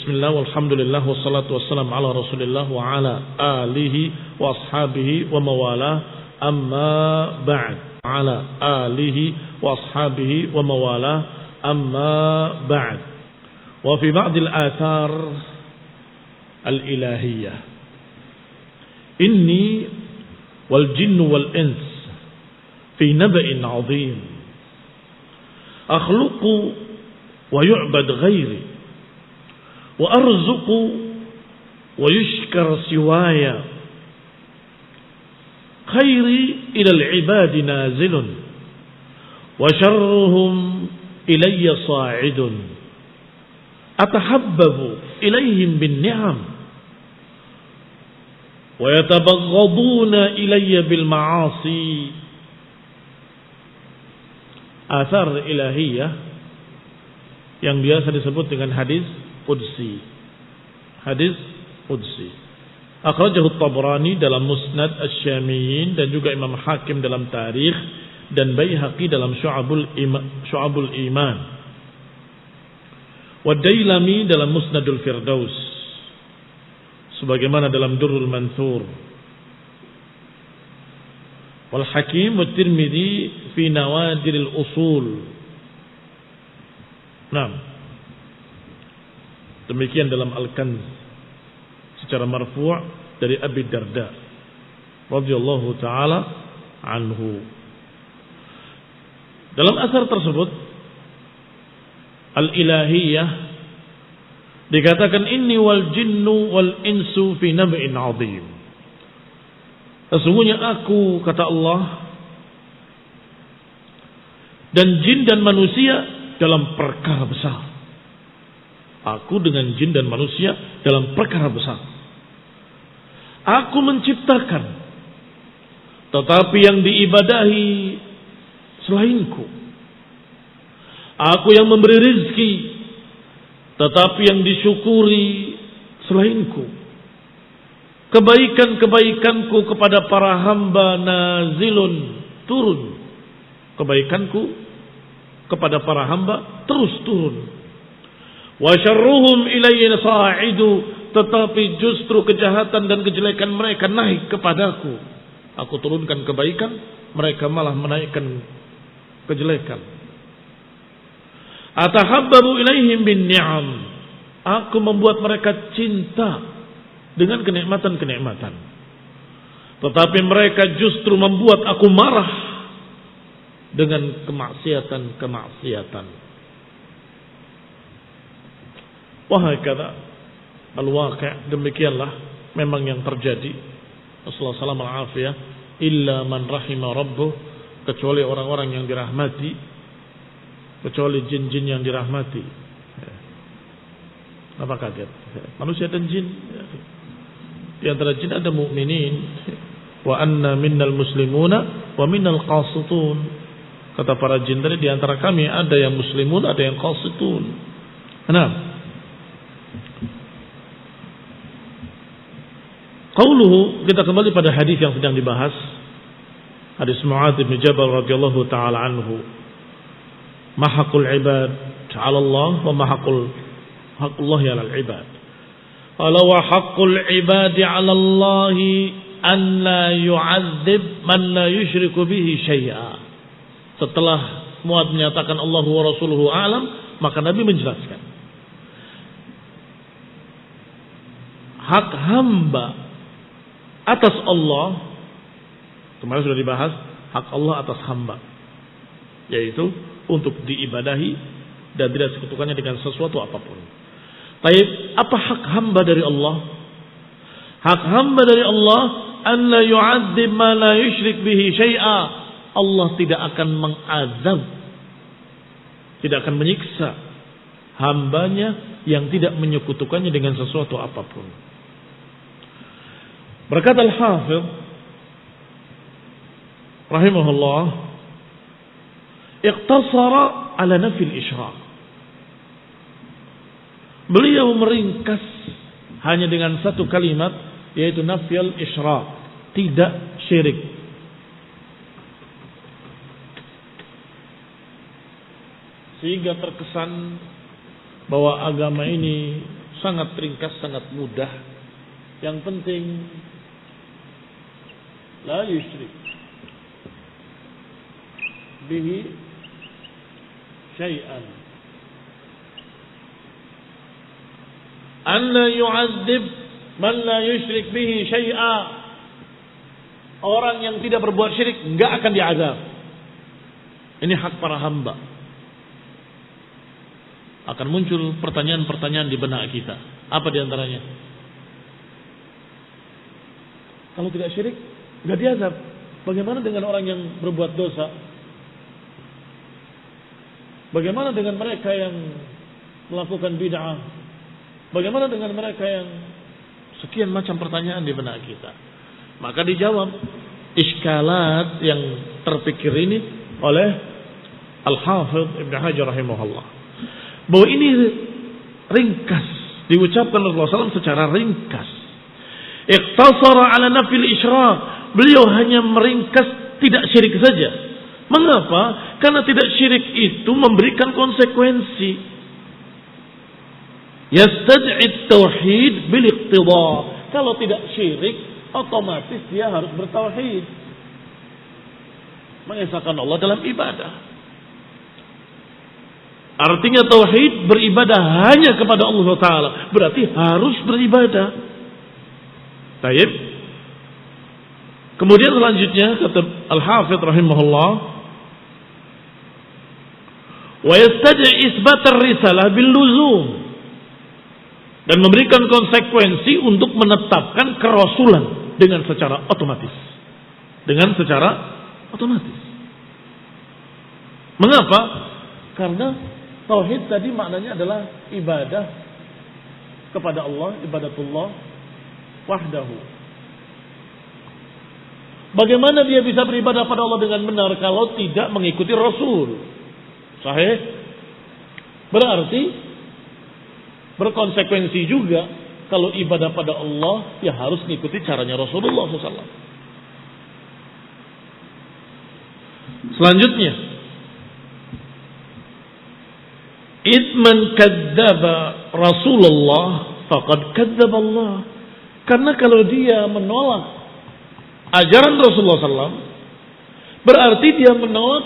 Bismillah walhamdulillah wassalatu wassalamu ala Rasulillah wa ala alihi wa ashabihi wa mawalah. Amma ba'd. Ala alihi wa ashabihi wa mawalah. Amma ba'd. Wa fi ba'd al-athar al-ilahiyah. Inni wal jinnu wal ins fi naba'in 'azim. Akhluqu wa yu'bad ghairi wa arzuqu wa yushkar siwaya khairi ila al-ibadi nazilun wa sharruhum ilayya sa'idun atahabbabu ilayhim bin ni'am wa yatabaghduna ilayya bil ma'asi. Athar ilahiyah yang biasa disebut dengan hadis Qudsi. Hadis Qudsi. Akhrajahu At-Tabrani dalam Musnad Asy-Syamiyyin dan juga Imam Hakim dalam Tarikh dan Baihaqi dalam Syu'abul Iman. Wa Dailami dalam Musnadul Firdaus. Sebagaimana dalam Durrul Manthur. Wal Hakim wa Tirmidzi fi Nawadiril Usul. Naam. Demikian dalam Al-Kanz secara marfu' dari Abi Darda radhiyallahu taala anhu. Dalam asar tersebut al-ilahiyah dikatakan inni wal jinnu wal insu fi nab'in 'adzim. Sesungguhnya aku, kata Allah, dan jin dan manusia dalam perkara besar. Aku dengan jin dan manusia dalam perkara besar. Aku menciptakan, tetapi yang diibadahi selainku. Aku yang memberi rizki, tetapi yang disyukuri selainku. Kebaikan-kebaikanku kepada para hamba nazilun, turun. Kebaikanku kepada para hamba terus turun. Wa syarruhum ilayya sa'idu, tetapi justru kejahatan dan kejelekan mereka naik kepadaku. Aku turunkan kebaikan, mereka malah menaikkan kejelekan. Atahabbabu ilaihim bin ni'am, aku membuat mereka cinta dengan kenikmatan-kenikmatan. Tetapi mereka justru membuat aku marah dengan kemaksiatan-kemaksiatan. Wahakadha al-waqi', demikianlah memang yang terjadi. Rasulullah sallallahu alaihi wasallam illa man rahima rabbuh, kecuali orang-orang yang dirahmati, kecuali jin-jin yang dirahmati. Apa kaget? Manusia dan jin. Di antara jin ada mukminin. Wa anna minnal muslimuna wa minnal qasitun. Kata para jin tadi, di antara kami ada yang muslimun, ada yang qasitun. Nah, qauluhu, kita kembali pada hadis yang sedang dibahas. Hadis Mu'adz bin Jabal radhiyallahu taala anhu. Mahaqul ibad 'ala Allah wa mahaqul haqqullah 'ala al-ibad. Qala wa haqqul ibadi 'ala Allah an la yu'adzib man la yusyriku bihi syai'a. Setelah Mu'adz menyatakan Allah wa rasuluhu a'lam, maka Nabi menjelaskan hak hamba atas Allah, kemarin sudah dibahas hak Allah atas hamba, yaitu untuk diibadahi dan tidak disekutukannya dengan sesuatu apapun. Baik, apa hak hamba dari Allah? Hak hamba dari Allah an la yu'adzib ma la yusyrik bihi syai'a. Allah tidak akan mengazab, tidak akan menyiksa hambanya yang tidak menyekutukannya dengan sesuatu apapun. Berkata Al-Hafidh rahimahullah, iqtasara ala nafil isyrak. Beliau meringkas hanya dengan satu kalimat, yaitu nafil isyrak, tidak syirik. Sehingga terkesan bahwa agama ini sangat ringkas, sangat mudah. Yang penting la yusyrik bihi syai'an. An la yu'adzib man la yusyrik bihi syai'a. Orang yang tidak berbuat syirik enggak akan diazab. Ini hak para hamba. Akan muncul pertanyaan-pertanyaan di benak kita. Apa di antaranya? Kalau tidak syirik, enggak diazab. Bagaimana dengan orang yang berbuat dosa? Bagaimana dengan mereka yang melakukan bid'ah? Bagaimana dengan mereka yang sekian macam pertanyaan di benak kita? Maka dijawab iskalat yang terpikir ini oleh Al-Hafidh Ibn Hajar rahimahullah. Bahwa ini ringkas, diucapkan Rasulullah SAW secara ringkas. Iqtasara ala nafil isyrak. Beliau hanya meringkas tidak syirik saja. Mengapa? Karena tidak syirik itu memberikan konsekuensi. Yastad'i tauhid bil iqtida. Kalau tidak syirik, otomatis dia harus bertauhid. Mengesahkan Allah dalam ibadah. Artinya tauhid beribadah hanya kepada Allah Ta'ala. Berarti harus beribadah. Baik. Kemudian selanjutnya kata Al-Hafidh rahimahullah, wa yastad'i isbat ar-risalah bil luzum. Dan memberikan konsekuensi untuk menetapkan kerasulan dengan secara otomatis. Dengan secara otomatis. Mengapa? Karena tauhid tadi maknanya adalah ibadah kepada Allah, ibadatullah wahdahu. Bagaimana dia bisa beribadah pada Allah dengan benar kalau tidak mengikuti Rasul? Sahih? Berarti berkonsekuensi juga kalau ibadah pada Allah ya harus mengikuti caranya Rasulullah SAW. Selanjutnya, idman kadzdzaba Rasulullah faqad kadzdzaba Allah. Karena kalau dia menolak ajaran Rasulullah SAW, berarti dia menolak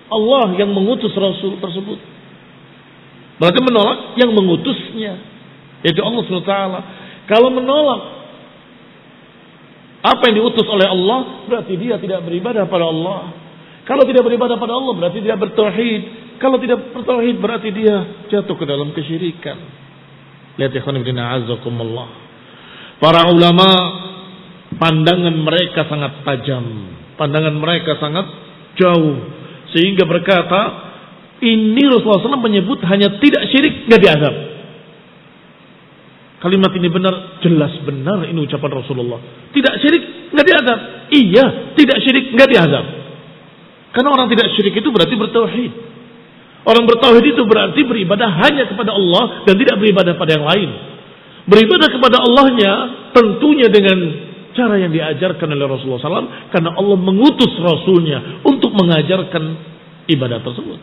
Allah yang mengutus Rasul tersebut. Berarti menolak yang mengutusnya, yaitu Allah SWT. Kalau menolak apa yang diutus oleh Allah, berarti dia tidak beribadah pada Allah. Kalau tidak beribadah pada Allah, berarti tidak bertauhid. Kalau tidak bertauhid, berarti dia jatuh ke dalam kesyirikan. Lihat ya khonibdina azakumullah. Para ulama, pandangan mereka sangat tajam. Pandangan mereka sangat jauh. Sehingga berkata, ini Rasulullah SAW menyebut hanya tidak syirik, nggak diazab. Kalimat ini benar, jelas benar ini ucapan Rasulullah. Tidak syirik, nggak diazab. Iya, tidak syirik, nggak diazab. Karena orang tidak syirik itu berarti bertauhid. Orang bertauhid itu berarti beribadah hanya kepada Allah dan tidak beribadah pada yang lain. Beribadah kepada Allahnya tentunya dengan cara yang diajarkan oleh Rasulullah SAW, karena Allah mengutus Rasulnya untuk mengajarkan ibadah tersebut.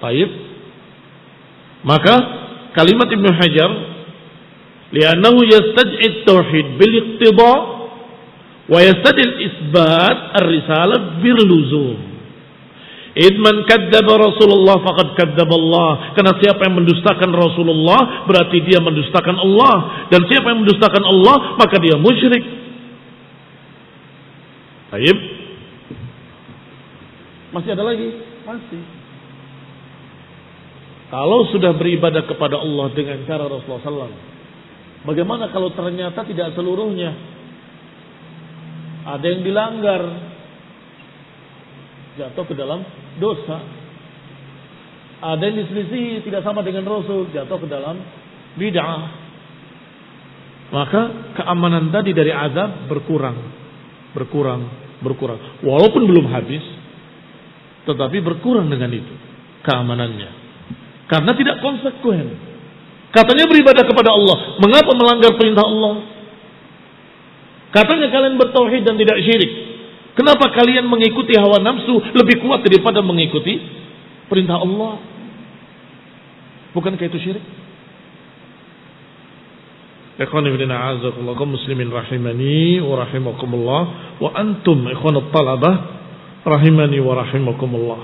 Baik. Maka kalimat Ibnu Hajar, li'annahu yastad'i tauhid bil iqtida wa yastad'i al-isbat ar-risalah bil luzum. Idman kadzdzaba Rasulullah faqad kadzdzaba Allah. Karena siapa yang mendustakan Rasulullah berarti dia mendustakan Allah, dan siapa yang mendustakan Allah maka dia musyrik. Baik. Masih ada lagi? Masih. Kalau sudah beribadah kepada Allah dengan cara Rasulullah SAW, bagaimana kalau ternyata tidak seluruhnya? Ada yang dilanggar, jatuh ke dalam dosa. Ada yang diselisih, tidak sama dengan Rasul, jatuh ke dalam bid'ah. Maka keamanan tadi dari azab berkurang. Walaupun belum habis, tetapi berkurang dengan itu keamanannya. Karena tidak konsekuen. Katanya beribadah kepada Allah, mengapa melanggar perintah Allah? Katanya kalian bertauhid dan tidak syirik, kenapa kalian mengikuti hawa nafsu lebih kuat daripada mengikuti perintah Allah? Bukankah itu syirik? Ikhwani fillah a'azakumullah kaum muslimin rahimani wa rahimakumullah wa antum ikhwanut talabah rahimani wa rahimakumullah.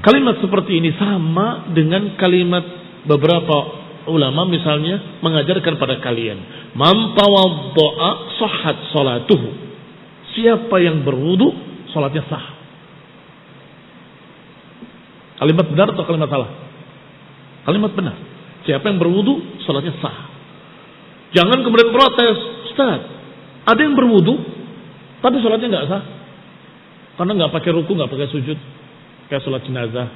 Kalimat seperti ini sama dengan kalimat beberapa ulama misalnya mengajarkan pada kalian, man tawadda'a sahhat salatuhu. Siapa yang berwudu salatnya sah. Kalimat benar atau kalimat salah? Kalimat benar. Siapa yang berwudu salatnya sah. Jangan kemudian protes, Ustaz, ada yang berwudu tapi sholatnya nggak sah karena nggak pakai ruku, nggak pakai sujud, kayak sholat jenazah.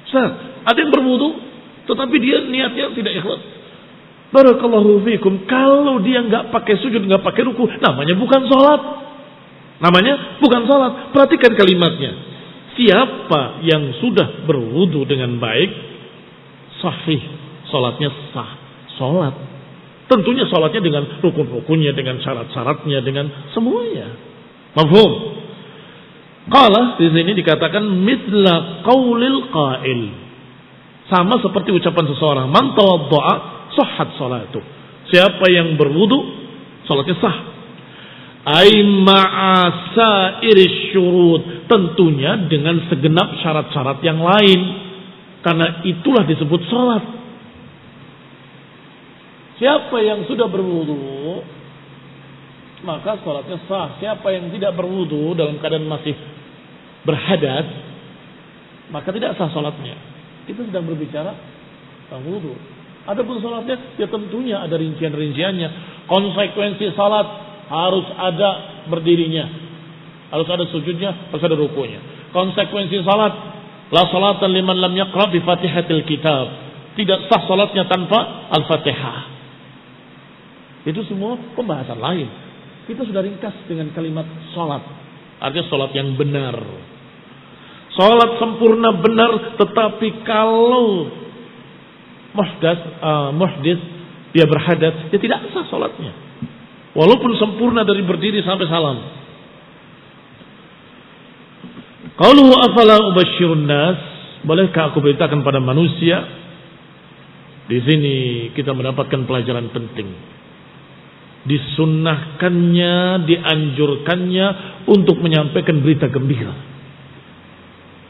Ustaz, ada yang berwudu tetapi dia niatnya tidak ikhlas. Barakallahu fiikum, kalau dia nggak pakai sujud, nggak pakai ruku, namanya bukan sholat. Namanya bukan sholat. Perhatikan kalimatnya. Siapa yang sudah berwudu dengan baik, sahih, sholatnya sah. Sholat. Tentunya sholatnya dengan rukun-rukunnya, dengan syarat-syaratnya, dengan semuanya. Mafhum? Qala di sini dikatakan mithla qaulil qail. Sama seperti ucapan seseorang, man tawadda'a sahhat salatu. Siapa yang berwudu, salatnya sah. Ai ma'a sa'iris syurut, tentunya dengan segenap syarat-syarat yang lain. Karena itulah disebut salat. Siapa yang sudah berwudu maka sholatnya sah. Siapa yang tidak berwudu dalam keadaan masih berhadas maka tidak sah sholatnya. Kita sedang berbicara tentang wudu. Adapun sholatnya ya tentunya ada rincian-rinciannya. Konsekuensi sholat harus ada berdirinya, harus ada sujudnya, harus ada rukunya. Konsekuensi sholat, la sholatan liman lam yaqra bi fatihatil kitab. Tidak sah sholatnya tanpa al-fatihah. Itu semua pembahasan lain. Kita sudah ringkas dengan kalimat sholat. Artinya sholat yang benar. Sholat sempurna benar, tetapi kalau muhdis dia berhadas, dia tidak sah sholatnya. Walaupun sempurna dari berdiri sampai salam. Qauluhu afala ubashshirun nas, bolehkah aku beritakan pada manusia? Di sini kita mendapatkan pelajaran penting. Disunnahkannya, dianjurkannya untuk menyampaikan berita gembira.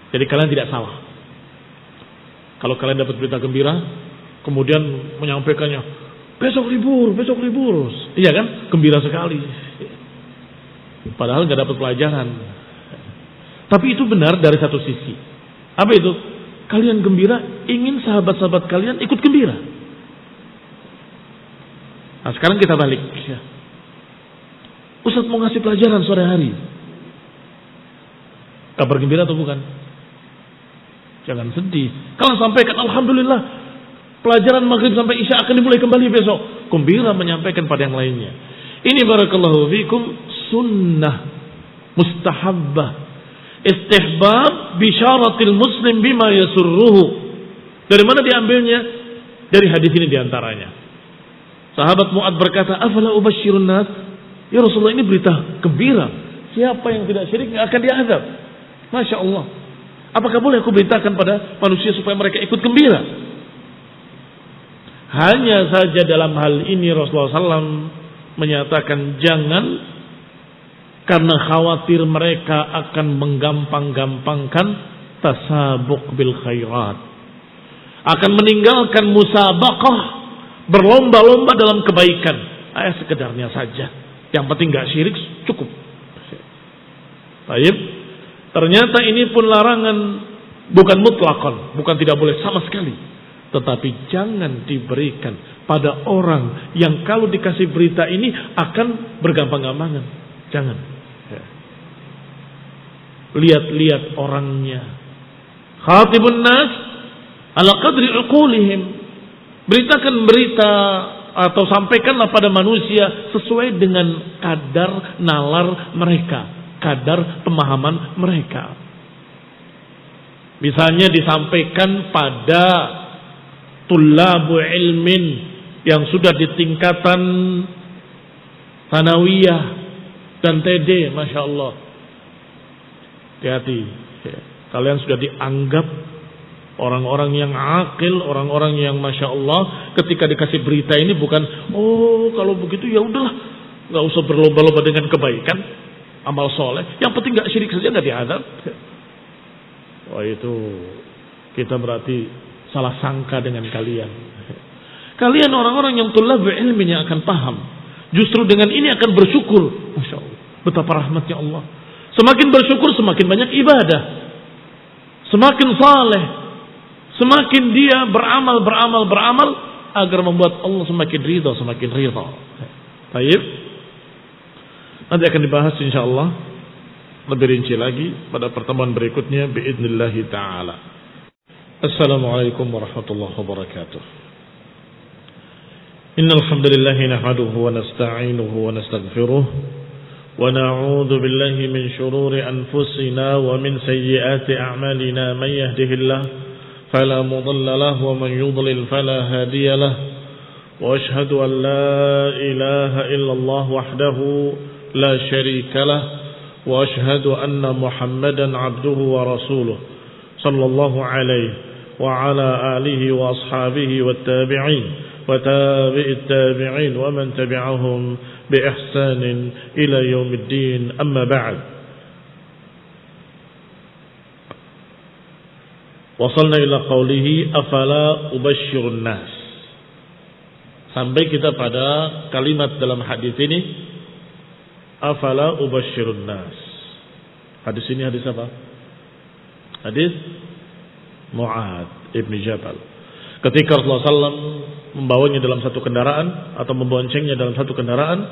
Jadi kalian tidak salah. Kalau kalian dapat berita gembira, kemudian menyampaikannya, besok libur. Iya kan? Gembira sekali. Padahal nggak dapat pelajaran. Tapi itu benar dari satu sisi. Apa itu? Kalian gembira, ingin sahabat-sahabat kalian ikut gembira. Nah sekarang kita balik. Ustaz mau ngasih pelajaran sore hari. Kabar gembira atau bukan? Jangan sedih. Kalau sampaikan alhamdulillah, pelajaran maghrib sampai isya akan dimulai kembali besok. Gembira menyampaikan pada yang lainnya. Ini barakallahu fikum sunnah mustahabbah. Istihbab bisyaratil muslim bima yasurruhu. Dari mana diambilnya? Dari hadis ini diantaranya. Sahabat Mu'ad berkata, afala ubashshirun nas? Ya Rasulullah, ini berita gembira. Siapa yang tidak syirik tidak akan diazab. Masya Allah. Apakah boleh aku beritakan pada manusia supaya mereka ikut gembira? Hanya saja dalam hal ini Rasulullah SAW menyatakan jangan, karena khawatir mereka akan menggampang-gampangkan tasabuk bil khairat. Akan meninggalkan musabaqah, berlomba-lomba dalam kebaikan. Sekedarnya saja. Yang penting gak syirik cukup. Baik. Ternyata ini pun larangan bukan mutlakon, bukan tidak boleh sama sekali. Tetapi jangan diberikan pada orang yang kalau dikasih berita ini akan bergampang-gampangan. Jangan. Lihat-lihat orangnya. Khatibun nas ala qadri uqulihim. Beritakan berita atau sampaikanlah pada manusia sesuai dengan kadar nalar mereka, kadar pemahaman mereka. Misalnya disampaikan pada tullabu ilmin yang sudah di tingkatan sanawiyah dan TD, Masya Allah. Hati-hati, kalian sudah dianggap Orang-orang yang akil, orang-orang yang Masya Allah ketika dikasih berita ini bukan, oh kalau begitu ya udahlah, nggak usah berlomba-lomba dengan kebaikan, amal soleh, yang penting nggak syirik saja, nggak diadab. Wah itu kita berarti salah sangka dengan kalian. Kalian orang-orang yang thulabul ilminya akan paham. Justru dengan ini akan bersyukur. Masya Allah, betapa rahmatnya Allah. Semakin bersyukur semakin banyak ibadah, semakin saleh, semakin dia beramal agar membuat Allah semakin ridha, semakin ridha. Baik. Nanti akan dibahas insyaallah lebih rinci lagi pada pertemuan berikutnya biidznillah taala. Assalamualaikum warahmatullahi wabarakatuh. Innal hamdalillah nahmaduhu wa nasta'inuhu wa nastaghfiruh wa na'udzu billahi min shururi anfusina wa min sayyiati a'malina man yahdihillahu fala mudilla lahu wa man yudlil fala hadiya lahu wa ashhadu an la ilaha illallah wahdahu la syarika lahu wa ashhadu anna Muhammadan abduhu wa rasuluh sallallahu alaihi wa ala alihi wa ashabihi wat tabi'in wa tabi'it tabi'in wa man tabi'ahum bi ihsanin ila yaumiddin, amma ba'd. Wasalna ila qawlihi afala ubashshirun nas. Sampai kita pada kalimat dalam hadis ini, afala ubashshirun nas. Hadis ini hadis apa? Hadis Mu'ad ibn Jabal. Ketika Rasulullah SAW membawanya dalam satu kendaraan atau memboncengnya dalam satu kendaraan,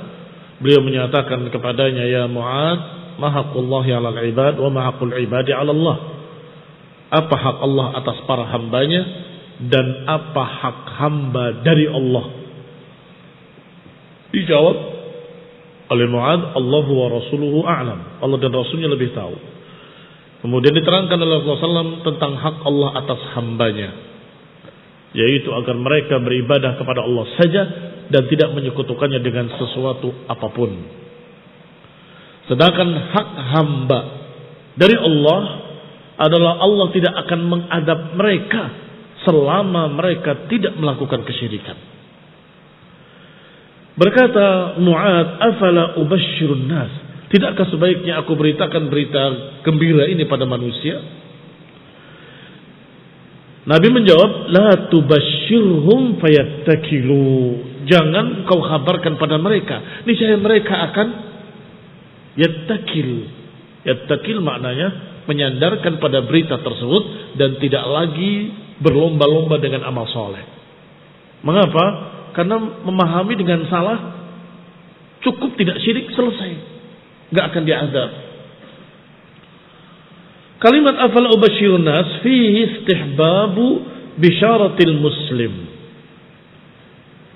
beliau menyatakan kepadanya, ya Mu'ad, ma haqqullahi 'alal 'ibad wa ma haqqul 'ibadi 'ala Allah. Apa hak Allah atas para hambanya dan apa hak hamba dari Allah? Dijawab oleh Mu'ad, Allahu wa rasuluhu a'lam. Allah dan Rasulnya lebih tahu. Kemudian diterangkan oleh Rasulullah SAW tentang hak Allah atas hambanya, yaitu agar mereka beribadah kepada Allah saja dan tidak menyekutukannya dengan sesuatu apapun. Sedangkan hak hamba dari Allah adalah Allah tidak akan mengadab mereka selama mereka tidak melakukan kesyirikan. Berkata Mu'ad, afala ubashshirun nas, tidakkah sebaiknya aku beritakan berita gembira ini pada manusia? Nabi menjawab, la tubashshirhum fayattakilu. Jangan kau kabarkan pada mereka, niscaya mereka akan yattakil. Yattakil maknanya menyandarkan pada berita tersebut dan tidak lagi berlomba-lomba dengan amal soleh. Mengapa? Karena memahami dengan salah, cukup tidak syirik, selesai, nggak akan diazab. Kalimat afala ubashshirun nas fihi istihbabu bisyaratil muslim.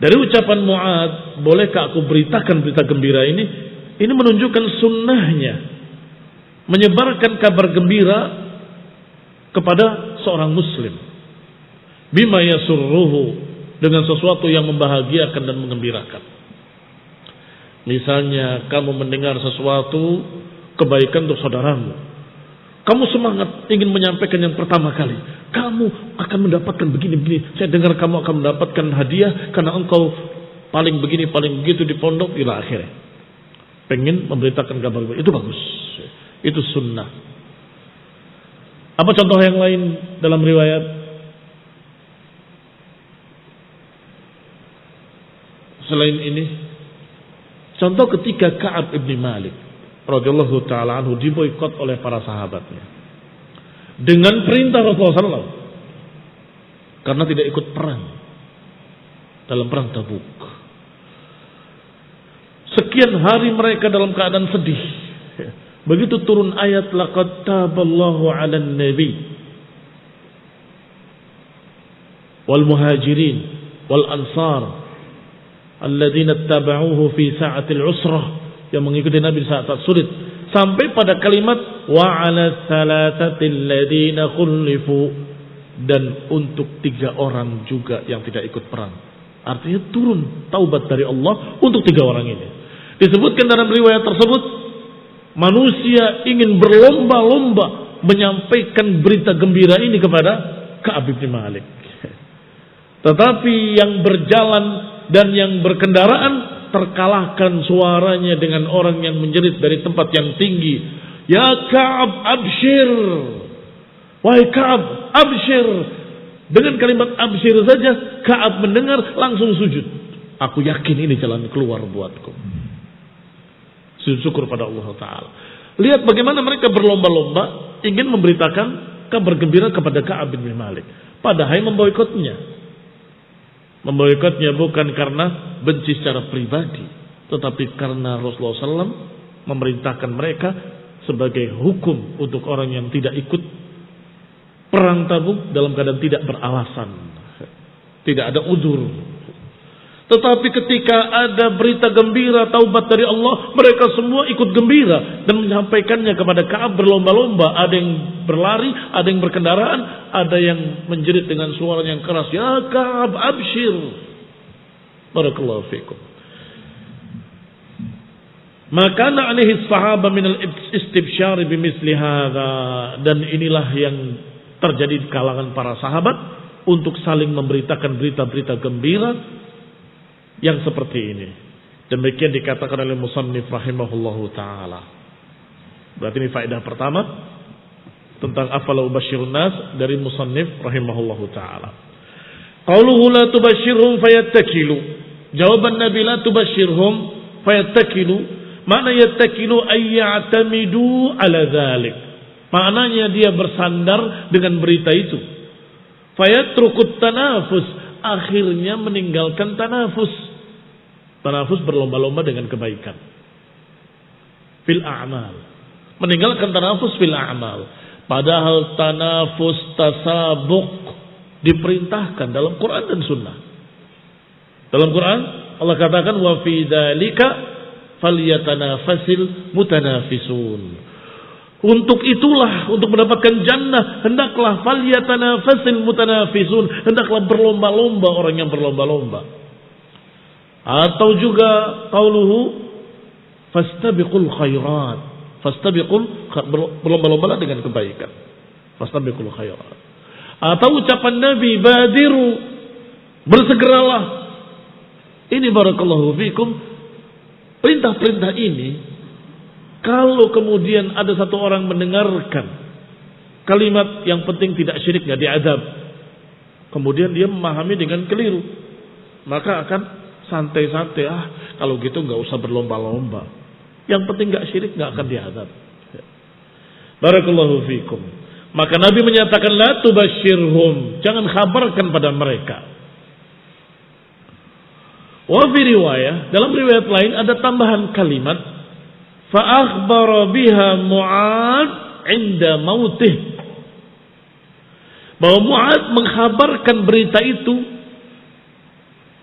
Dari ucapan Mu'ad, bolehkah aku beritakan berita gembira ini? Ini menunjukkan sunnahnya menyebarkan kabar gembira kepada seorang muslim. Bima yasurruhu, dengan sesuatu yang membahagiakan dan mengembirakan. Misalnya kamu mendengar sesuatu kebaikan untuk saudaramu, kamu semangat ingin menyampaikan yang pertama kali, kamu akan mendapatkan begini-begini, saya dengar kamu akan mendapatkan hadiah karena engkau paling begini paling begitu di pondok, ila akhirnya pengen memberitakan kabar baik. Itu bagus, itu sunnah. Apa contoh yang lain dalam riwayat selain ini? Contoh ketika Ka'ab ibn Malik radhiyallahu ta'ala anhu diboikot oleh para sahabatnya dengan perintah Rasulullah SAW karena tidak ikut perang dalam perang Tabuk. Sekian hari mereka dalam keadaan sedih. Begitu turun ayat laqad taballahu 'alan nabi wal muhajirin wal ansar alladzina tabauhu fi sa'atil usrah, yang mengikuti Nabi saat sulit, sampai pada kalimat wa 'ala thalathatil ladzina khulifu, dan untuk 3 orang juga yang tidak ikut perang. Artinya turun taubat dari Allah untuk 3 orang ini. Disebutkan dalam riwayat tersebut, manusia ingin berlomba-lomba menyampaikan berita gembira ini kepada Ka'ab bin Malik. Tetapi yang berjalan dan yang berkendaraan terkalahkan suaranya dengan orang yang menjerit dari tempat yang tinggi. Ya Ka'ab, abshir. Wahai Ka'ab, abshir. Dengan kalimat abshir saja Ka'ab mendengar langsung sujud. Aku yakin ini jalan keluar buatku. Sujud syukur pada Allah Ta'ala. Lihat bagaimana mereka berlomba-lomba ingin memberitakan kabar gembira kepada Ka'ab bin Malik. Padahal memboikotnya. Memboikotnya bukan karena benci secara pribadi, tetapi karena Rasulullah SAW memerintahkan mereka sebagai hukum untuk orang yang tidak ikut perang Tabuk dalam keadaan tidak beralasan, tidak ada uzur. Tetapi ketika ada berita gembira taubat dari Allah, mereka semua ikut gembira dan menyampaikannya kepada Ka'ab berlomba-lomba. Ada yang berlari, ada yang berkendaraan, ada yang menjerit dengan suara yang keras. Ya Ka'ab, abshir. Barakallahu fikum. Maka alaihi sahaba minal istibsyar bimisli hadha. Dan inilah yang terjadi di kalangan para sahabat untuk saling memberitakan berita-berita gembira yang seperti ini. Demikian dikatakan oleh musannif rahimahullahu ta'ala. Berarti ini faedah pertama tentang afala ubashirun nas dari musannif rahimahullahu ta'ala. Qauluhu la tubashirhum fayattakilu. Jawaban Nabi la tubashirhum fayattakilu. Makna yattakilu ay ya'tamidu ala dhalik. Maknanya dia bersandar dengan berita itu. Fayatrukut tanafus. Akhirnya meninggalkan tanafus. Tanafus berlomba-lomba dengan kebaikan. Fil a'mal. Meninggalkan tanafus fil a'mal. Padahal tanafus tasabuk diperintahkan dalam Quran dan Sunnah. Dalam Quran Allah katakan wa fi dzalika falyatanafasil mutanafisun. Untuk itulah, untuk mendapatkan jannah, hendaklah falyatanafasil mutanafisun, hendaklah berlomba-lomba orang yang berlomba-lomba. Atau juga qauluhu fastabiqul khairat. Berlomba-lomba dengan kebaikan. Fastabiqul khairat. Atau ucapan Nabi badiru, bersegeralah. Ini barakallahu fikum. Perintah-perintah ini, kalau kemudian ada satu orang mendengarkan kalimat yang penting tidak syirik, nggak diazab, kemudian dia memahami dengan keliru, maka akan santai-santai. Kalau gitu nggak usah berlomba-lomba. Yang penting nggak syirik, nggak akan diazab. Barakallahu fikum. Maka Nabi menyatakan la tubashirhum, jangan kabarkan pada mereka. Wa fi riwayah, dalam riwayat lain ada tambahan kalimat fa akhbara biha Mu'ad 'inda mautih. Bahwa Mu'ad mengkhabarkan berita itu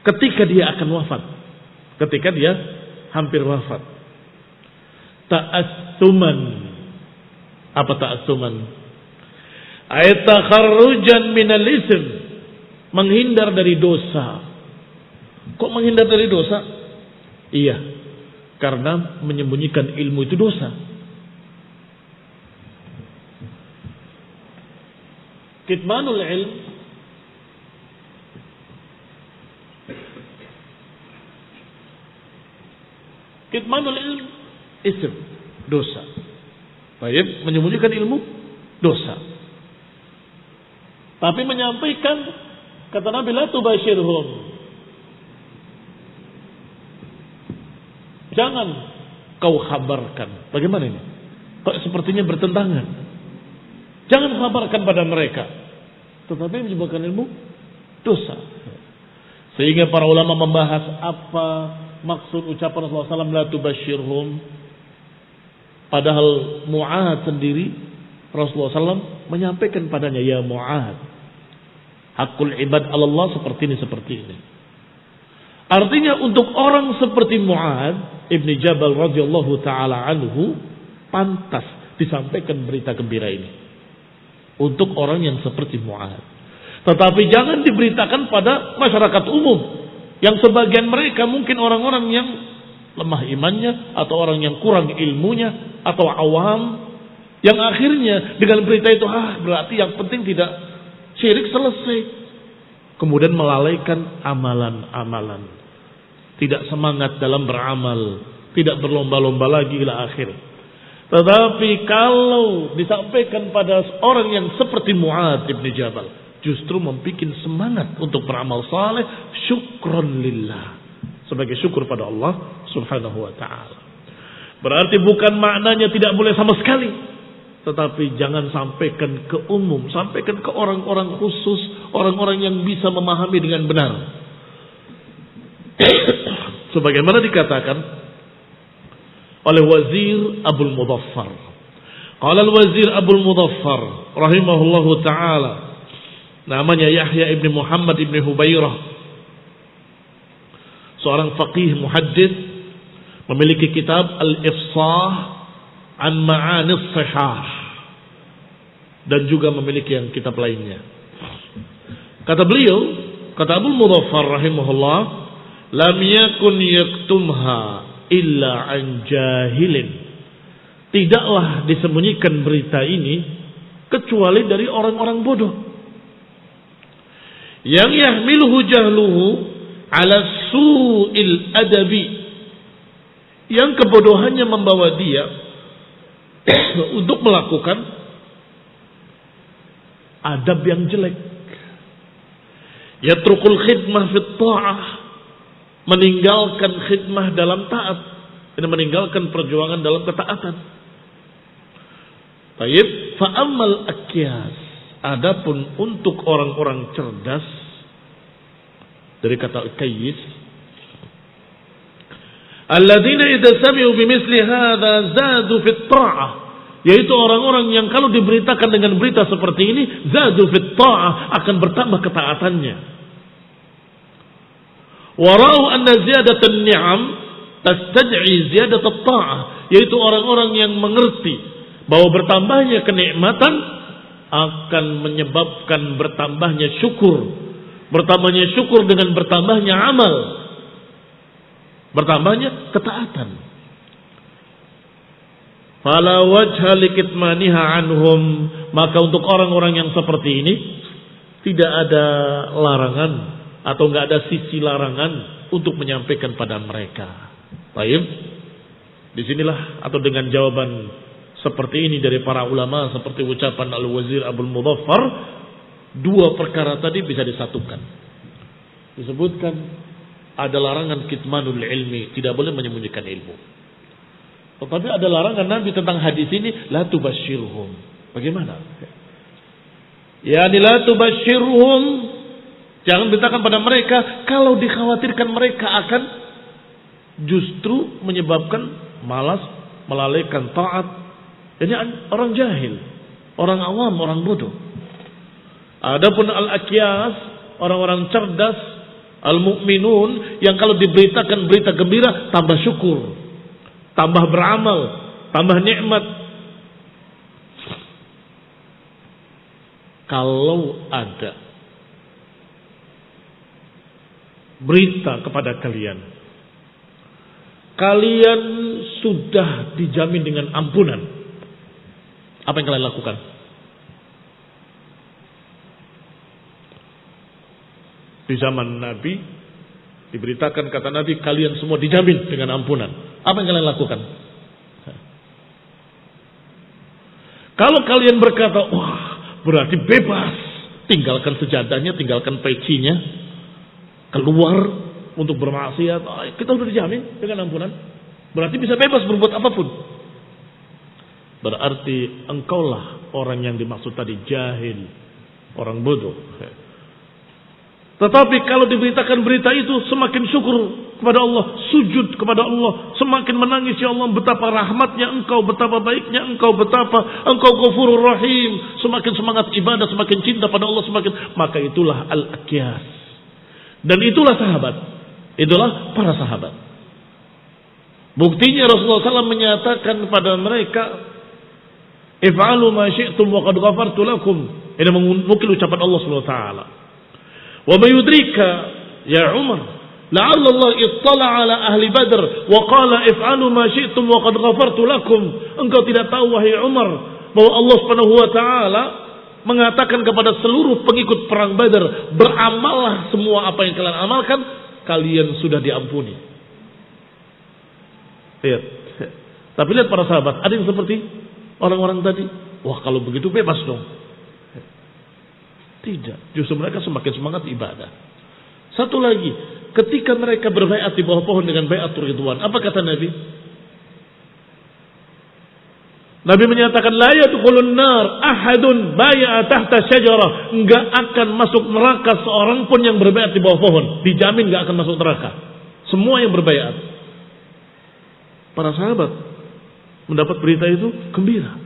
ketika dia akan wafat. Ketika dia hampir wafat. Ta'assuman. Apa ta'assuman? Ay takharrujan minal ism. Menghindar dari dosa. Kok menghindar dari dosa? Iya, karena menyembunyikan ilmu itu dosa. Kitmanul ilm ism, dosa. Baik, menyembunyikan ilmu dosa. Tapi menyampaikan, kata Nabi la tubashirhum, jangan kau kabarkan. Bagaimana ini? Kok sepertinya bertentangan. Jangan kabarkan pada mereka. Tetapi menyebabkan ilmu dosa. Sehingga para ulama membahas apa maksud ucapan Rasulullah SAW la tubashirhum. Padahal Mu'ad sendiri Rasulullah SAW menyampaikan padanya, ya Mu'ad, hakul ibad Allah seperti ini. Artinya untuk orang seperti Mu'ad ibni Jabal radhiyallahu taala anhu pantas disampaikan berita gembira ini. Untuk orang yang seperti Mu'ad. Tetapi jangan diberitakan pada masyarakat umum, yang sebagian mereka mungkin orang-orang yang lemah imannya, atau orang yang kurang ilmunya, atau awam, yang akhirnya dengan berita itu berarti yang penting tidak Syirik selesai. Kemudian melalaikan amalan-amalan. Tidak semangat dalam beramal. Tidak berlomba-lomba lagi ila akhir. Tetapi kalau disampaikan pada orang yang seperti Mu'adz bin Jabal, justru membuat semangat untuk beramal saleh, syukron lillah. Sebagai syukur pada Allah subhanahu wa ta'ala. Berarti bukan maknanya tidak boleh sama sekali. Tetapi jangan sampaikan ke umum. Sampaikan ke orang-orang khusus. Orang-orang yang bisa memahami dengan benar. Sebagaimana dikatakan oleh Wazir Abul Mudaffar. Qala al-Wazir Abul Mudaffar rahimahullahu ta'ala. Namanya Yahya ibn Muhammad ibn Hubairah. Seorang faqih muhaddits memiliki kitab Al-Ifsah an Ma'anis Sihah dan juga memiliki yang kitab lainnya. Kata beliau, kata Abul Mudaffar rahimahullah, lam yakun yaktumha illa an jahilin. Tidaklah disembunyikan berita ini kecuali dari orang-orang bodoh. Yang yahmiluhu jahluhu ala su'il adabi, yang kebodohannya membawa dia untuk melakukan adab yang jelek. Yatrukul khidmah fit ta'ah, meninggalkan khidmah dalam taat, dan meninggalkan perjuangan dalam ketaatan. Taib fa'amal akyas, adapun untuk orang-orang cerdas, dari kata kayyis, alladzina idza sami'u bimithli hadza zadu fit ta'ah, yaitu orang-orang yang kalau diberitakan dengan berita seperti ini, zadu fit ta'ah, akan bertambah ketaatannya. Wa ra'u anna ziyadatan ni'am tastad'i ziyadatat ta'ah, yaitu orang-orang yang mengerti bahwa bertambahnya kenikmatan akan menyebabkan bertambahnya syukur. Bertambahnya syukur dengan bertambahnya amal, bertambahnya ketaatan. Fala wajha likitmaniha anhum, maka untuk orang-orang yang seperti ini tidak ada larangan atau enggak ada sisi larangan untuk menyampaikan pada mereka. Baik. Disinilah atau dengan jawaban seperti ini dari para ulama, seperti ucapan Al-Wazir Abul Mudaffar, dua perkara tadi bisa disatukan. Disebutkan ada larangan kitmanul ilmi, tidak boleh menyembunyikan ilmu. Tetapi ada larangan Nabi tentang hadis ini, la tubashshirhum. Bagaimana? Yani la tubashshirhum, jangan beritakan pada mereka kalau dikhawatirkan mereka akan justru menyebabkan malas, melalaikan taat. Jadi orang jahil, orang awam, orang bodoh. Adapun al-akyas, orang-orang cerdas, al-mu'minun, yang kalau diberitakan berita gembira, tambah syukur, tambah beramal, tambah nikmat. Kalau ada berita kepada kalian, kalian sudah dijamin dengan ampunan, apa yang kalian lakukan? Di zaman Nabi diberitakan, kata Nabi, kalian semua dijamin dengan ampunan. Apa yang kalian lakukan? Kalau kalian berkata, wah berarti bebas, tinggalkan sejadahnya, tinggalkan pecinya, keluar untuk bermaksiat, kita sudah dijamin dengan ampunan, berarti bisa bebas berbuat apapun. Berarti engkaulah orang yang dimaksud tadi, jahil, orang bodoh. Tetapi kalau diberitakan berita itu, semakin syukur kepada Allah, sujud kepada Allah, semakin menangis, ya Allah betapa rahmatnya engkau, betapa baiknya engkau, betapa engkau Ghafurur Rahim, semakin semangat ibadah, semakin cinta pada Allah, semakin, maka itulah al-akyas. Dan itulah sahabat, itulah para sahabat. Buktinya Rasulullah SAW menyatakan pada mereka, if'alu ma syi'tum wa qad ghafartu lakum. Ini mungkin ucapan Allah Subhanahu wa taala. Wa mayudrika ya Umar, la'alla Allah ittala ala ahli Badr wa qala if'alu ma syi'tum wa qad ghafartu lakum. Engkau tidak tahu wahai Umar bahwa Allah Subhanahu wa taala mengatakan kepada seluruh pengikut perang Badar, beramallah semua apa yang kalian amalkan, kalian sudah diampuni. Lihat. Tapi lihat para sahabat, ada yang seperti orang-orang tadi. Wah, kalau begitu bebas dong. Tidak, justru mereka semakin semangat ibadah. Satu lagi, ketika mereka berbaiat di bawah pohon dengan baiatur ridwan, apa kata Nabi? Nabi menyatakan, la yadkhulun nar ahadun bai'a tahta syajarah. Enggak akan masuk neraka seorang pun yang berbaiat di bawah pohon. Dijamin enggak akan masuk neraka. Semua yang berbaiat. Para sahabat mendapat berita itu gembira.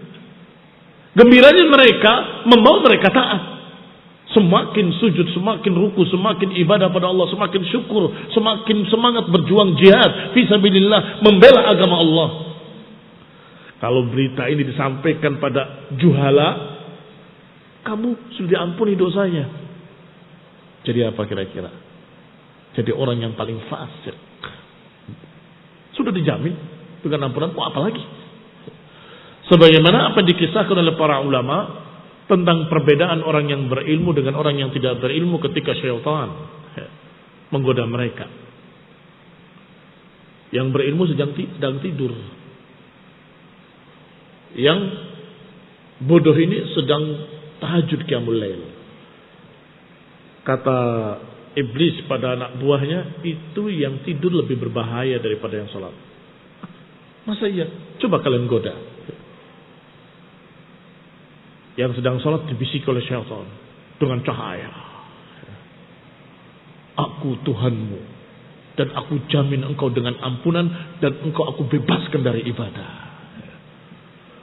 Gembiranya mereka membawa mereka taat. Semakin sujud, semakin ruku, semakin ibadah pada Allah, semakin syukur, semakin semangat berjuang jihad fisabilillah, membela agama Allah. Kalau berita ini disampaikan pada juhala, kamu sudah diampuni dosanya. Jadi apa kira-kira? Jadi orang yang paling fasik. Sudah dijamin dengan ampunan, mau apa lagi? Sebagaimana apa dikisahkan oleh para ulama tentang perbedaan orang yang berilmu dengan orang yang tidak berilmu ketika syaitan menggoda mereka. Yang berilmu sedang tidur. Yang bodoh ini sedang tahajud qiyamul lail. Kata iblis pada anak buahnya, itu yang tidur lebih berbahaya daripada yang sholat. Masa iya? Coba kalian goda. Yang sedang sholat dibisik oleh syaitan dengan cahaya. Aku Tuhanmu, dan aku jamin engkau dengan ampunan, dan engkau aku bebaskan dari ibadah.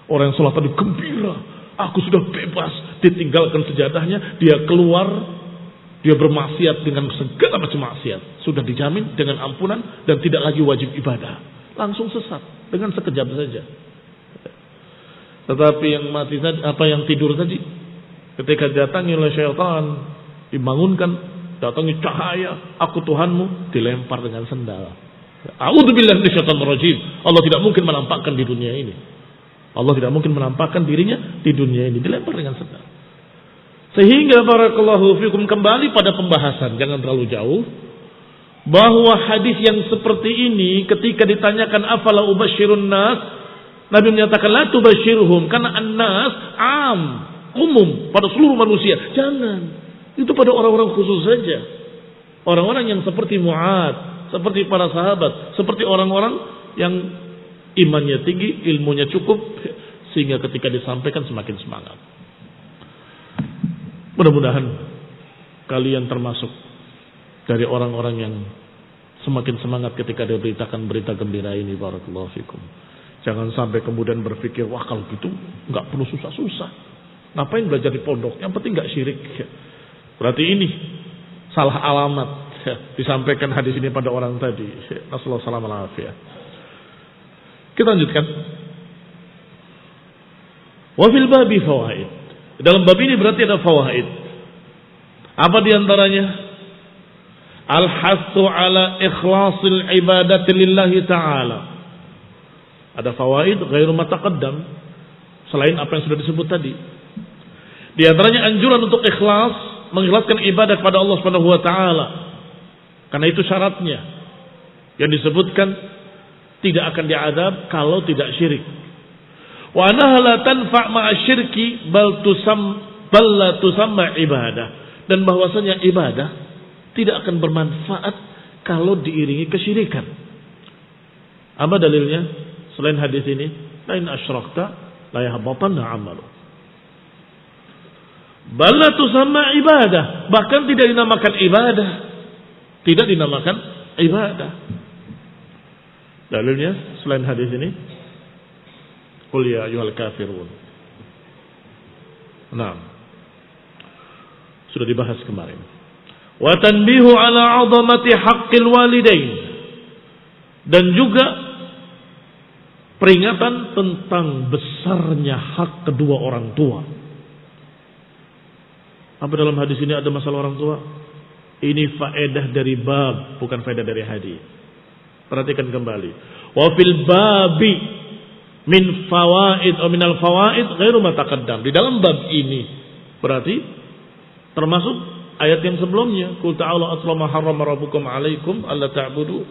Orang yang sholat tadi gembira, aku sudah bebas, ditinggalkan sejadahnya, dia keluar, dia bermaksiat dengan segala macam maksiat, sudah dijamin dengan ampunan dan tidak lagi wajib ibadah. Langsung sesat dengan sekejap saja. Tetapi yang mati tadi, yang tidur tadi, ketika datangi oleh syaitan, dibangunkan, datangi cahaya, aku Tuhanmu, dilempar dengan sendal. A'udzubillahi minasyaitonir rajim. Allah tidak mungkin menampakkan di dunia ini. Allah tidak mungkin menampakkan dirinya di dunia ini, dilempar dengan sendal. Sehingga barakallahu fikum, kembali pada pembahasan, jangan terlalu jauh, bahwa hadis yang seperti ini ketika ditanyakan afala ubasyirun nas, Nabi menyatakan la tubashirhum, karena an-nas am, umum pada seluruh manusia. Jangan. Itu pada orang-orang khusus saja. Orang-orang yang seperti Mu'ad, seperti para sahabat, seperti orang-orang yang imannya tinggi, ilmunya cukup, sehingga ketika disampaikan semakin semangat. Mudah-mudahan kalian termasuk dari orang-orang yang semakin semangat ketika diberitakan berita gembira ini. Barakallahu fikum. Jangan sampai kemudian berpikir, wah kalau gitu nggak perlu susah-susah. Ngapain belajar di pondok? Yang penting nggak syirik. Berarti ini salah alamat. Disampaikan hadis ini pada orang tadi. Nasallahu alaihi wasallam. Kita lanjutkan. Wa fil babi fawaid. Dalam bab ini berarti ada fawaid. Apa diantaranya? Al-hathu ala ikhlasil ibadati lillahi ta'ala. Ada fawaid ghairu ma taqaddam, selain apa yang sudah disebut tadi. Di antaranya anjuran untuk ikhlas, mengikhlaskan ibadah kepada Allah Subhanahu wa taala. Karena itu syaratnya yang disebutkan tidak akan diazab kalau tidak syirik. Wa annaha la tanfa' ma'a syirki bal la tusamma ibadah. Dan bahwasanya ibadah tidak akan bermanfaat kalau diiringi kesyirikan. Apa dalilnya? Selain hadis ini, la in asyrakta la yahbatanna 'amalu. Bal la tusamma ibadah, bahkan tidak dinamakan ibadah. Tidak dinamakan ibadah. Dalilnya selain hadis ini, qul ya ayyuhal kafirun. Nah, sudah dibahas kemarin. Wa tanbihu ala 'azamati haqqil walidain. Dan juga peringatan tentang besarnya hak kedua orang tua. Apa dalam hadis ini ada masalah orang tua? Ini faedah dari bab, bukan faedah dari hadis. Perhatikan kembali. Wa fil babi min fawaid atau minal fawaid ghairu ma taqaddam. Di dalam bab ini Berarti termasuk ayat yang sebelumnya, qul ta'ala atlu ma harrama rabbukum 'alaikum alla ta'budu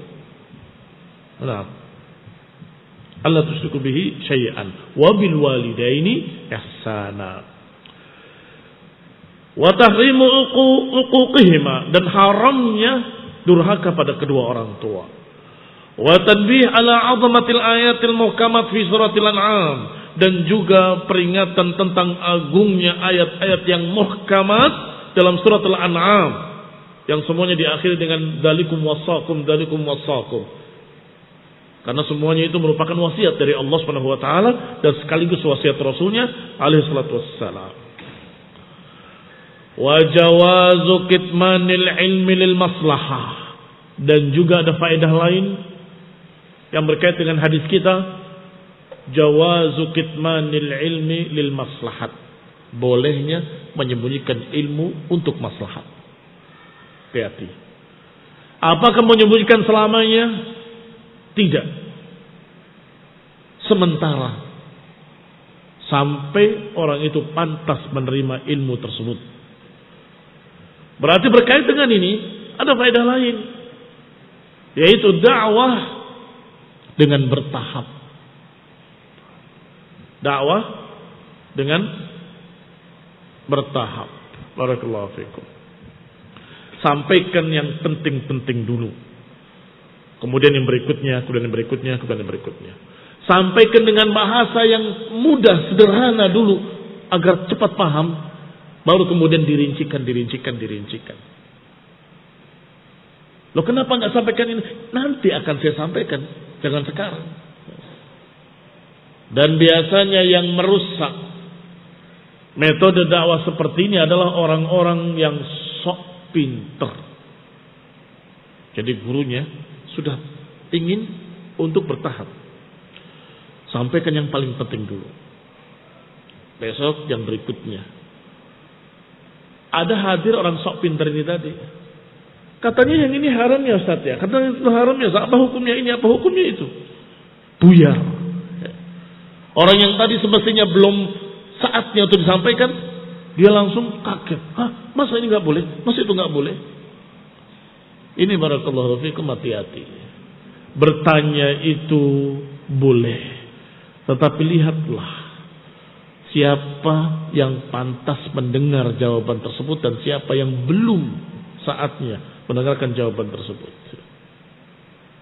alla tusyriku bihi syai'an wa bil walidaini ihsana wa tahrimu uquqihima, dan haramnya durhaka pada kedua orang tua. Wa tanbih ala 'azamatil ayatil muhkamat fi suratil an'am, dan juga peringatan tentang agungnya ayat-ayat yang muhkamat dalam surat Al-An'am yang semuanya diakhiri dengan dalikum wasaqum, dalikum wasaqum. Karena semuanya itu merupakan wasiat dari Allah Subhanahu wa taala dan sekaligus wasiat Rasulnya alaihi salatu wassalam. Wa jawazu kitmanil ilmi lil maslahah, dan juga ada faedah lain yang berkait dengan hadis kita, jawazu kitmanil ilmi lil maslahat, bolehnya menyembunyikan ilmu untuk maslahat. Hati-hati. Apakah menyembunyikan selamanya? Tidak. Sementara sampai orang itu pantas menerima ilmu tersebut. Berarti berkait dengan ini ada faedah lain, yaitu dakwah dengan bertahap. Dakwah dengan bertahap. Barakallahu fikum. Sampaikan yang penting-penting dulu. Kemudian yang berikutnya, kemudian yang berikutnya, kemudian yang berikutnya. Sampaikan dengan bahasa yang mudah, sederhana dulu agar cepat paham, baru kemudian dirincikan. Loh, kenapa nggak sampaikan ini? Nanti akan saya sampaikan, jangan sekarang. Dan biasanya yang merusak metode dakwah seperti ini adalah orang-orang yang sok pinter. Jadi gurunya sudah ingin untuk bertahap. Sampaikan yang paling penting dulu. Besok yang berikutnya. Ada hadir orang sok pinter ini tadi. Katanya yang ini haram ya Ustaz ya. Katanya itu haram ya. Apa hukumnya ini? Apa hukumnya itu? Buyar. Orang yang tadi semestinya belum saatnya untuk disampaikan, dia langsung kaget. Hah? Masa ini nggak boleh? Masa itu nggak boleh? Ini barakallahu fikum, hati-hati. Bertanya itu boleh, tetapi lihatlah siapa yang pantas mendengar jawaban tersebut dan siapa yang belum saatnya mendengarkan jawaban tersebut,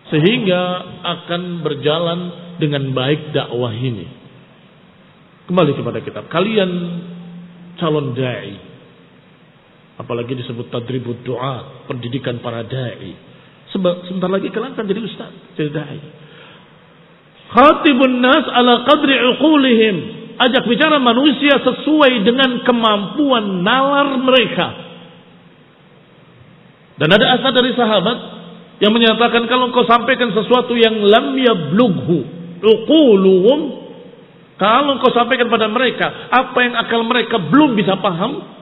sehingga akan berjalan dengan baik dakwah ini. Kembali kepada kitab. Kalian calon dai, apalagi disebut tadribud du'a, pendidikan para dai. Sebentar lagi kalian akan jadi ustaz, jadi dai. Khatibun nas ala qadri uqulihim, ajak bicara manusia sesuai dengan kemampuan nalar mereka. Dan ada asar dari sahabat yang menyatakan, kalau kau sampaikan sesuatu yang lam yablughu uquluhum, kalau kau sampaikan pada mereka apa yang akal mereka belum bisa paham,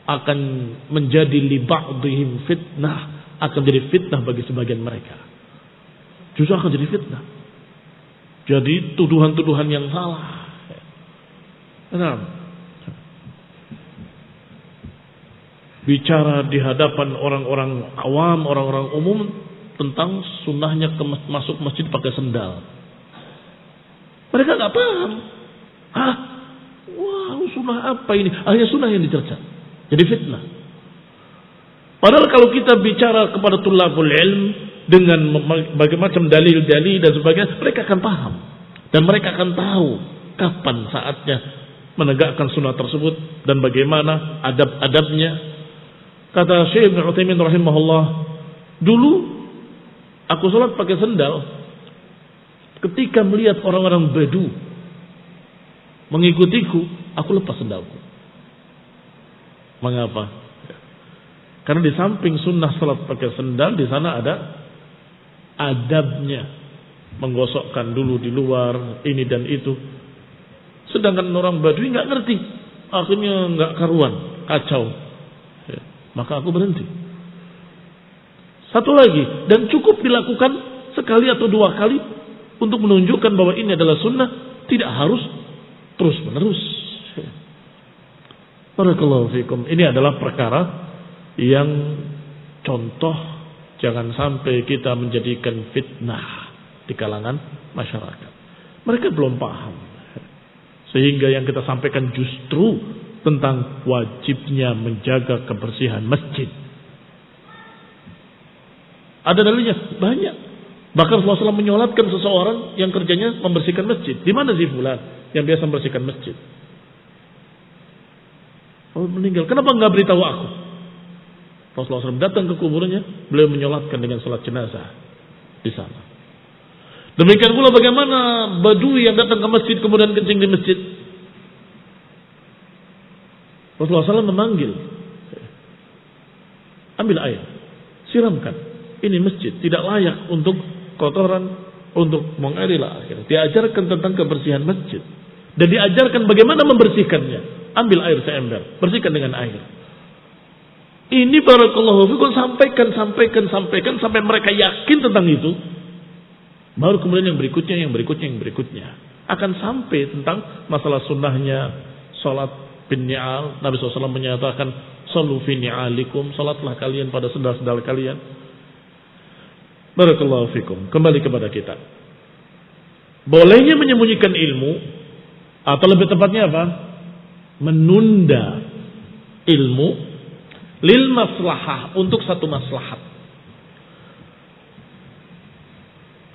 akan menjadi li ba'dihim fitnah, akan jadi fitnah bagi sebagian mereka. Justru akan jadi fitnah. Jadi tuduhan-tuduhan yang salah. Nah, bicara di hadapan orang-orang awam, orang-orang umum tentang sunnahnya masuk masjid pakai sendal. Mereka nggak paham. Hah? Wah, sunnah apa ini? Hanya sunnah yang dicerca. Jadi fitnah. Padahal kalau kita bicara kepada tulabul ilm dengan berbagai macam dalil-dalil dan sebagainya, mereka akan paham. Dan mereka akan tahu kapan saatnya menegakkan sunnah tersebut dan bagaimana adab-adabnya. Kata Syekh Ibnu Utsaimin rahimahullah, dulu aku sholat pakai sendal. Ketika melihat orang-orang Badu mengikutiku, aku lepas sendalku. Mengapa? Karena di samping sunnah salat pakai sendal, di sana ada adabnya. Menggosokkan dulu di luar, ini dan itu. Sedangkan orang Badui nggak ngerti, akhirnya nggak karuan, kacau. Maka aku berhenti. Satu lagi, dan cukup dilakukan sekali atau dua kali untuk menunjukkan bahwa ini adalah sunnah, tidak harus terus menerus. Barakallahu fikum. Ini adalah perkara yang contoh, jangan sampai kita menjadikan fitnah di kalangan masyarakat. Mereka belum paham. Sehingga yang kita sampaikan justru tentang wajibnya menjaga kebersihan masjid. Ada dalilnya banyak. Bahkan Rasulullah SAW menyolatkan seseorang yang kerjanya membersihkan masjid. Di mana sih fulan yang biasa membersihkan masjid? Oh, meninggal. Kenapa nggak beritahu aku? Rasulullah SAW datang ke kuburnya, beliau menyolatkan dengan salat jenazah di sana. Demikian pula bagaimana Badui yang datang ke masjid kemudian kencing di masjid. Rasulullah SAW memanggil, ambil air, siramkan. Ini masjid tidak layak untuk kotoran, untuk mengairi lah. Diajarkan tentang kebersihan masjid dan diajarkan bagaimana membersihkannya. Ambil air seember, bersihkan dengan air. Ini barakallahu fikum, sampaikan sampai mereka yakin tentang itu. Baru kemudian yang berikutnya akan sampai tentang masalah sunnahnya salat bin ni'al. Nabi SAW menyatakan sallu fi ni'alikum, salatlah kalian pada sendal-sendal kalian. Barakallahu fikum. Kembali kepada kita. Bolehnya menyembunyikan ilmu, atau lebih tepatnya apa? Menunda ilmu lil maslahah, untuk satu maslahat.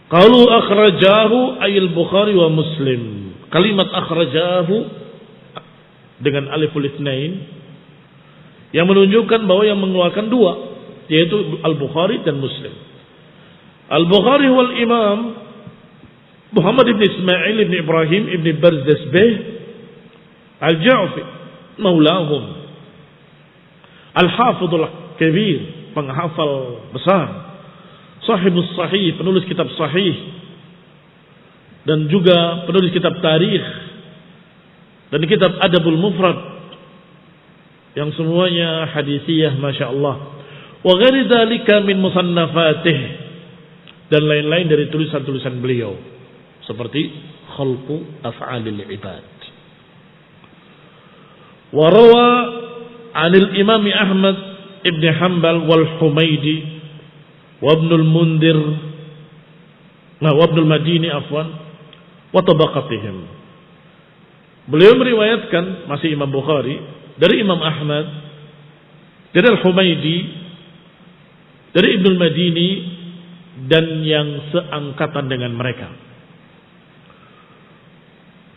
Qalu akhrajahu ayil Bukhari wa Muslim. Kalimat akhrajahu dengan aliful itsnain yang menunjukkan bahwa yang mengeluarkan dua, yaitu Al-Bukhari dan Muslim. Al-Bukhari wal Imam Muhammad ibn Ismail ibn Ibrahim ibn Barzazbeh Al-Ja'fi maulahum Al-Hafidhul Kabir, penghafal besar, Sahibus Sahih, penulis kitab Sahih, dan juga penulis kitab Tarikh dan kitab Adabul Mufrad, yang semuanya hadisiyah masyaallah. Wa ghairi dzalika min musannafatih, dan lain-lain dari tulisan-tulisan beliau seperti Khalqu Af'alil Ibad. Wa rawa 'anil Imam Ahmad ibn Hanbal wal Humaidi wa Ibn al-Mundhir wa Ibn al-Madini wa tabaqatihim. Beliau meriwayatkan, masih Imam Bukhari, dari Imam Ahmad, dari Al-Humaidi, dari Ibn al-Madini, dan yang seangkatan dengan mereka.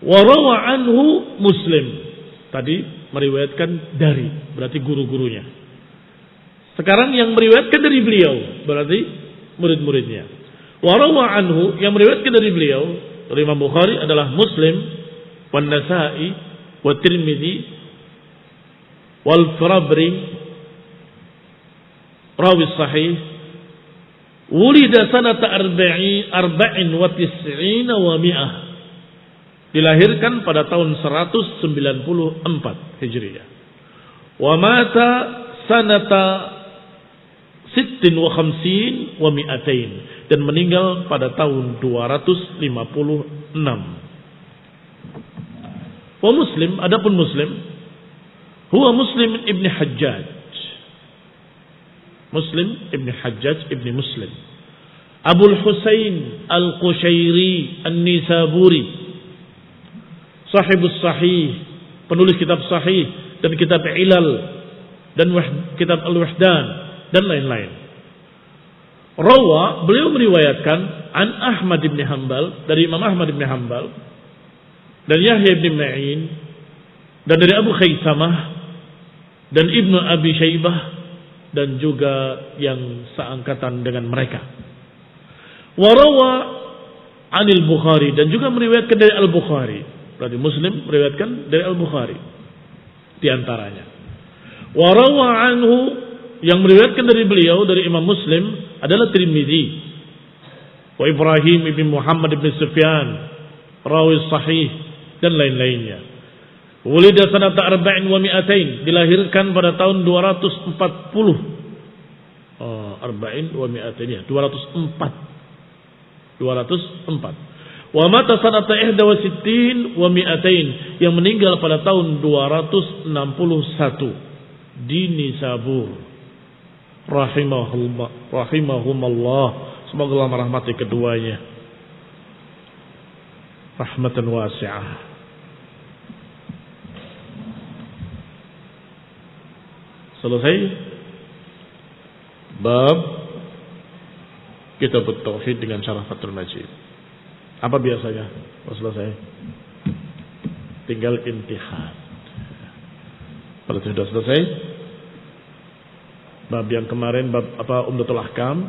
Wa rawa anhu Muslim. Tadi meriwayatkan dari, berarti guru-gurunya. Sekarang yang meriwayatkan dari beliau, berarti murid-muridnya. Wa rawa anhu, yang meriwayatkan dari beliau, dari Imam Bukhari adalah Muslim, wan Nasa'i, wa Tirmidzi, wal Farabri, rawi sahih. Wulida sanata arba'in wa tis'ina wa mi'ah. Dilahirkan pada tahun 194 Hijriah. Wa mata sanata 56 wa mi'atain, dan meninggal pada tahun 256. Wa Muslim, adapun Muslim, huwa Muslim ibn Hajjaj. Muslim ibn Hajjaj ibn Muslim Abul Husain Al-Qushairi An-Nisaburi, Sahibus Sahih, penulis kitab Sahih dan kitab Ilal dan kitab Al-Wahdan dan lain-lain. Rawa, beliau meriwayatkan an Ahmad ibn Hanbal, dari Imam Ahmad ibn Hanbal, dan Yahya ibn Ma'in, dan dari Abu Khaisamah dan Ibnu Abi Syaibah, dan juga yang seangkatan dengan mereka. Warawa anil Bukhari, dan juga meriwayatkan dari Al-Bukhari. Berarti Muslim meriwayatkan dari Al-Bukhari di antaranya. Warawa anhu, yang meriwayatkan dari beliau, dari Imam Muslim, adalah Tirmidzi wa Ibrahim ibn Muhammad ibn Sufyan, rawi sahih, dan lain-lainnya. Wulida sanata arba'in wa mi'atain, dilahirkan pada tahun 240. Arba'in wa mi'atain, ya, 204. Wa mata sanata 61 wa 200, yang meninggal pada tahun 261 di Nisabur. Rahimahumallah, semoga Allah merahmati keduanya rahmatan wasi'ah. Selesai bab Kitab Tauhid dengan Syarah Fathul Majid. Apa biasanya? Selesai. Tinggal imtihan. Kalau sudah selesai bab yang kemarin, bab apa, Umdatul Ahkam,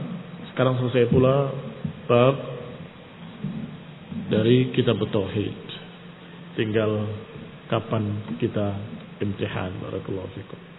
sekarang selesai pula bab dari Kitab Tauhid. Tinggal kapan kita imtihan. Barakallahu fikum.